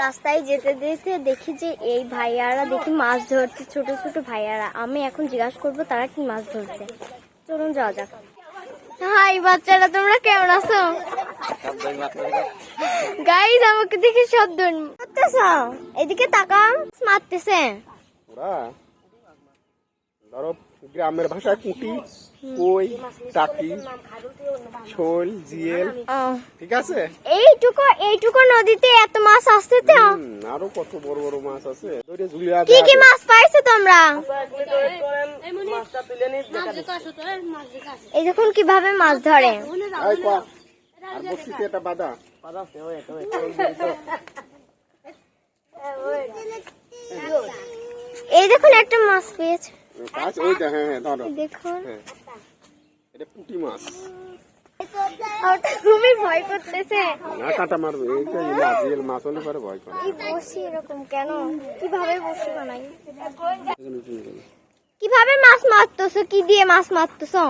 রাস্তায় যেতে যেতে দেখি যে এই ভাইয়ারা দেখি মাছ ধরছে, ছোট ছোট ভাইয়ারা। আমি এখন জিজ্ঞাসা করবো তারা কি মাছ ধরছে। চলুন যাওয়া যাক। হাই বাচ্চারা, তোমরা কেমন আছো? গাইস আমাকে দেখে শব্দ করতেছ, এদিকে তাকাও। মারতেছে ওরা ধরো গ্রামের ভাষায় পুঁটি, কই, টাকি, শোল, জিয়েল, ঠিক আছে। এইটুকু নদীতে এত মাছ আসছে তো। আরো কত বড় বড় মাছ আছে। কি কি মাছ পাইছো তোমরা? এই দেখুন কিভাবে মাছ ধরে। আর বসিতে এটা বাঁধা এই দেখুন একটা মাছ পেয়েছে। ওইটা, হ্যাঁ হ্যাঁ ধরো দেখুন, এটা পুঁটি মাছ। খুবই ভয় করতেছে। না কাটা মারবে, এইটা জিয়েল মাছ হলে পরে ভয় করে। এই বসি এরকম কেন? কিভাবে বসি বানাই? কিভাবে মাছ মারতেছো? কি দিয়ে মাছ মারতেছো?